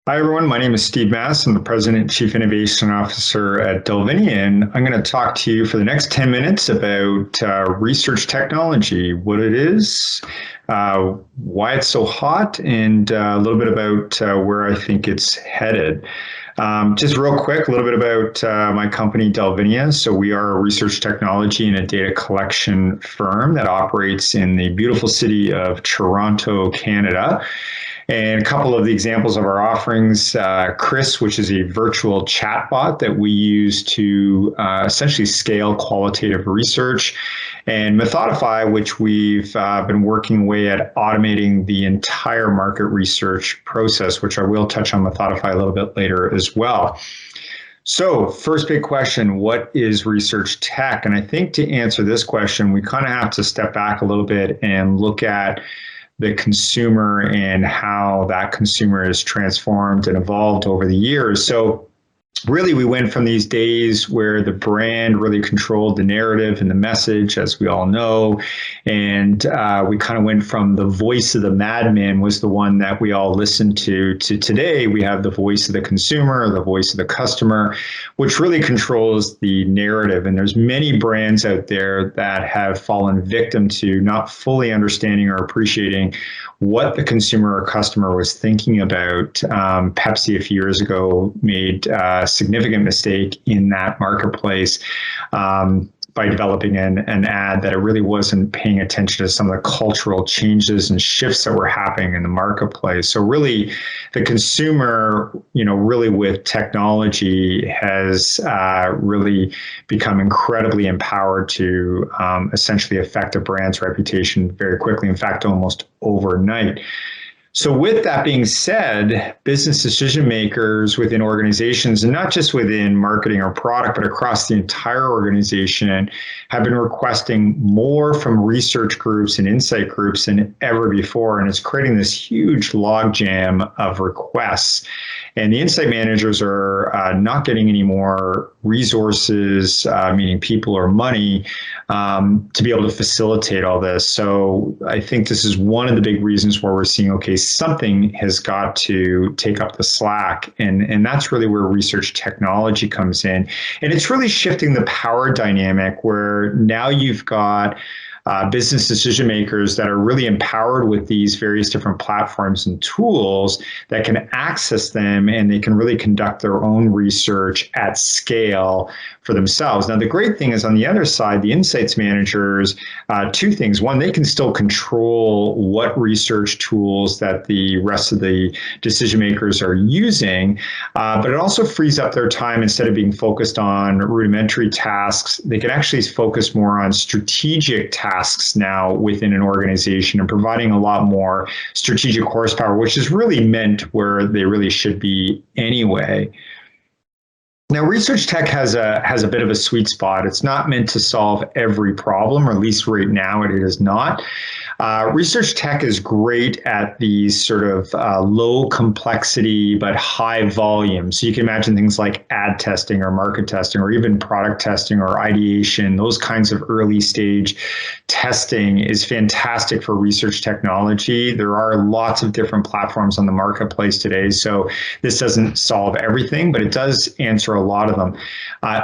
Hi, everyone. My name is Steve Mast. I'm the President and Chief Innovation Officer at Delvinia, and I'm going to talk to you for the next 10 minutes about research technology, what it is, why it's so hot, and a little bit about where I think it's headed. Just real quick, a little bit about my company, Delvinia. So we are a research technology and a data collection firm that operates in the beautiful city of Toronto, Canada. And a couple of the examples of our offerings, Chris, which is a virtual chatbot that we use to essentially scale qualitative research, and Methodify, which we've been working away at automating the entire market research process, which I will touch on Methodify a little bit later as well. So first big question, what is research tech? And I think to answer this question, we kind of have to step back a little bit and look at the consumer and how that consumer is transformed and evolved over the years. So really, we went from these days where the brand really controlled the narrative and the message, as we all know, and we kind of went from the voice of the madman was the one that we all listened to today we have the voice of the consumer, the voice of the customer, which really controls the narrative. And there's many brands out there that have fallen victim to not fully understanding or appreciating what the consumer or customer was thinking about. Pepsi a few years ago made a significant mistake in that marketplace by developing an ad that it really wasn't paying attention to some of the cultural changes and shifts that were happening in the marketplace. So really, the consumer, really with technology has really become incredibly empowered to essentially affect a brand's reputation very quickly. In fact, almost overnight. So with that being said, business decision makers within organizations, and not just within marketing or product, but across the entire organization, have been requesting more from research groups and insight groups than ever before. And it's creating this huge logjam of requests. And the insight managers are not getting any more resources, meaning people or money, to be able to facilitate all this. So I think this is one of the big reasons where we're seeing, okay, something has got to take up the slack. And that's really where research technology comes in. And it's really shifting the power dynamic where now you've got business decision makers that are really empowered with these various different platforms and tools that can access them, and they can really conduct their own research at scale for themselves. Now, the great thing is on the other side, the insights managers, two things. One, they can still control what research tools that the rest of the decision makers are using, but it also frees up their time. Instead of being focused on rudimentary tasks, they can actually focus more on strategic tasks now within an organization and providing a lot more strategic horsepower, which is really meant where they really should be anyway. Now, research tech has a bit of a sweet spot. It's not meant to solve every problem, or at least right now it is not. Research tech is great at these sort of low complexity but high volume. So you can imagine things like ad testing or market testing or even product testing or ideation. Those kinds of early stage testing is fantastic for research technology. There are lots of different platforms on the marketplace today, so this doesn't solve everything, but it does answer a lot of them.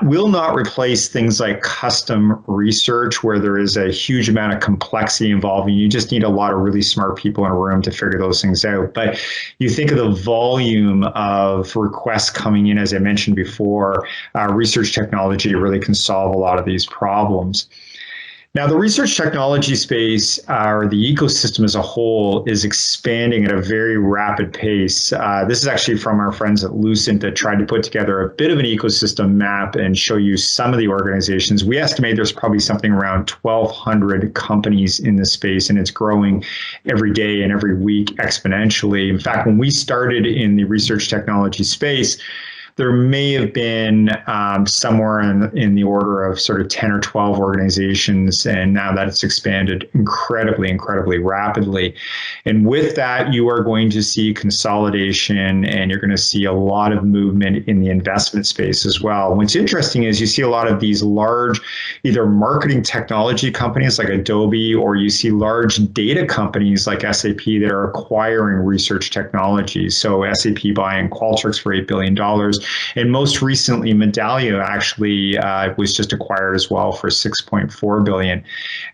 Will not replace things like custom research where there is a huge amount of complexity involved. You just need a lot of really smart people in a room to figure those things out. But you think of the volume of requests coming in, as I mentioned before, research technology really can solve a lot of these problems. Now, the research technology space, or the ecosystem as a whole, is expanding at a very rapid pace. This is actually from our friends at Lucent that tried to put together a bit of an ecosystem map and show you some of the organizations. We estimate there's probably something around 1,200 companies in this space, and it's growing every day and every week exponentially. In fact, when we started in the research technology space, there may have been somewhere in the order of sort of 10 or 12 organizations, and now that it's expanded incredibly rapidly. And with that, you are going to see consolidation, and you're going to see a lot of movement in the investment space as well. What's interesting is you see a lot of these large, either marketing technology companies like Adobe, or you see large data companies like SAP that are acquiring research technologies. So SAP buying Qualtrics for $8 billion. And most recently, Medallia actually was just acquired as well for $6.4 billion.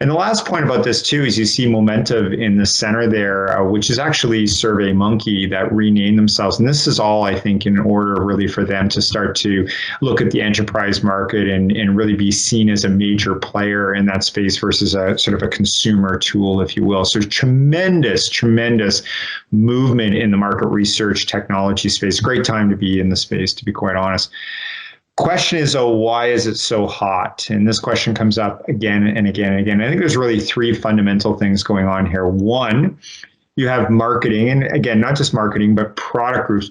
And the last point about this too is you see Momentive in the center there, which is actually SurveyMonkey that renamed themselves. And this is all, I think, in order really for them to start to look at the enterprise market and really be seen as a major player in that space versus a sort of a consumer tool, if you will. So tremendous movement in the market research technology space. Great time to be in the space, to be quite honest. Question is, why is it so hot? And this question comes up again and again and again. I think there's really three fundamental things going on here. One, you have marketing, and again, not just marketing, but product groups,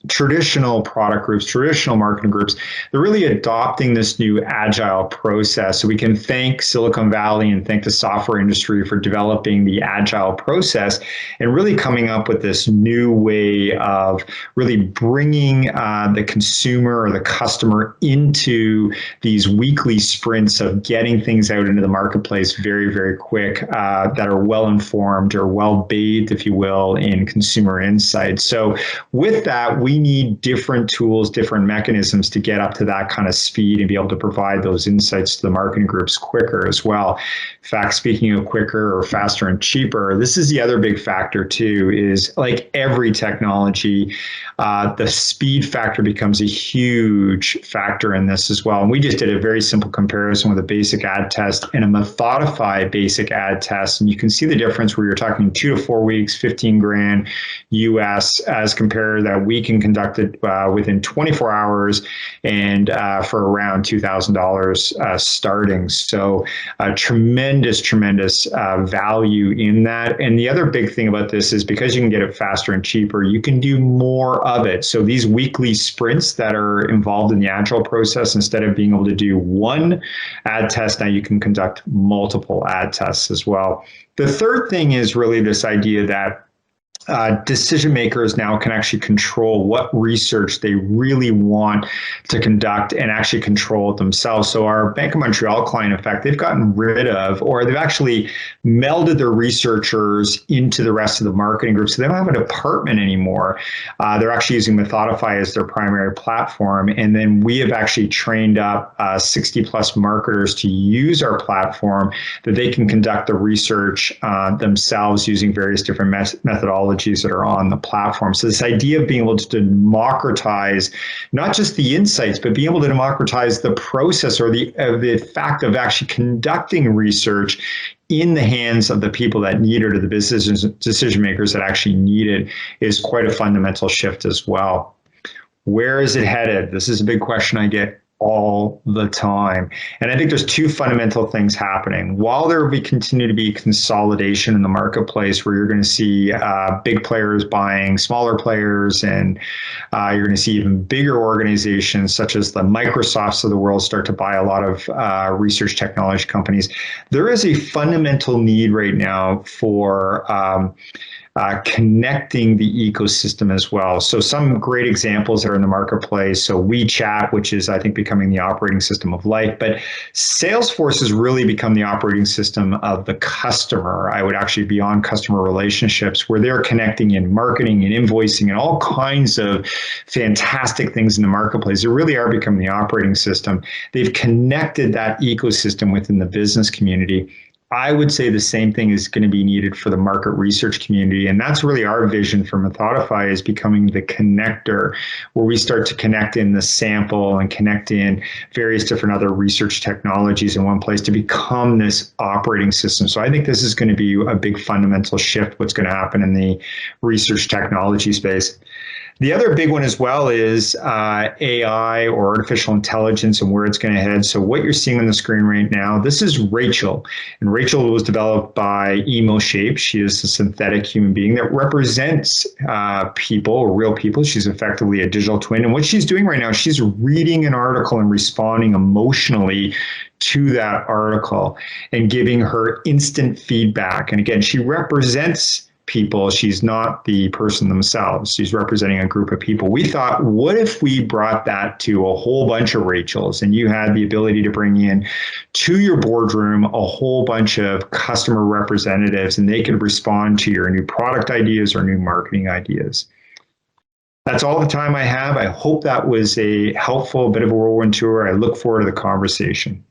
traditional product groups, traditional marketing groups. They're really adopting this new agile process. So we can thank Silicon Valley and thank the software industry for developing the agile process and really coming up with this new way of really bringing the consumer or the customer into these weekly sprints of getting things out into the marketplace very quick, that are well informed or well bathed, if you will, in consumer insights. So with that, we need different tools, different mechanisms to get up to that kind of speed and be able to provide those insights to the marketing groups quicker as well. In fact, speaking of quicker or faster and cheaper, this is the other big factor too, is like every technology, the speed factor becomes a huge factor in this as well. And we just did a very simple comparison with a basic ad test and a Methodify basic ad test. And you can see the difference where you're talking 2 to 4 weeks, 15 grand US, as compared that we can conduct it within 24 hours and for around $2,000 starting. So tremendous value in that. And the other big thing about this is because you can get it faster and cheaper, you can do more of it. So these weekly sprints that are involved in the agile process, instead of being able to do one ad test, now you can conduct multiple ad tests as well. The third thing is really this idea that decision makers now can actually control what research they really want to conduct and actually control it themselves. So our Bank of Montreal client, in fact, they've gotten rid of, or they've actually melded their researchers into the rest of the marketing group. So they don't have a department anymore. They're actually using Methodify as their primary platform. And then we have actually trained up 60 plus marketers to use our platform that they can conduct the research themselves using various different methodologies that are on the platform. So this idea of being able to democratize not just the insights, but being able to democratize the process or the fact of actually conducting research in the hands of the people that need it, or the business decision makers that actually need it, is quite a fundamental shift as well. Where is it headed? This is a big question I get all the time. And I think there's two fundamental things happening. While there will continue to be consolidation in the marketplace, where you're going to see big players buying smaller players, and you're going to see even bigger organizations such as the Microsofts of the world start to buy a lot of research technology companies, there is a fundamental need right now for connecting the ecosystem as well. So some great examples that are in the marketplace. So WeChat, which is, I think, becoming the operating system of life, but Salesforce has really become the operating system of the customer. I would actually beyond customer relationships, where they're connecting in marketing and invoicing and all kinds of fantastic things in the marketplace. They really are becoming the operating system. They've connected that ecosystem within the business community. I would say the same thing is going to be needed for the market research community. And that's really our vision for Methodify, is becoming the connector, where we start to connect in the sample and connect in various different other research technologies in one place to become this operating system. So I think this is going to be a big fundamental shift, what's going to happen in the research technology space. The other big one as well is AI or artificial intelligence and where it's going to head. So what you're seeing on the screen right now, this is Rachel. And Rachel was developed by EmoShape. She is a synthetic human being that represents people or real people. She's effectively a digital twin. And what she's doing right now, she's reading an article and responding emotionally to that article and giving her instant feedback. And again, she represents people. She's not the person themselves. She's representing a group of people. We thought, what if we brought that to a whole bunch of Rachels and you had the ability to bring in to your boardroom a whole bunch of customer representatives and they could respond to your new product ideas or new marketing ideas. That's all the time I have. I hope that was a helpful bit of a whirlwind tour. I look forward to the conversation.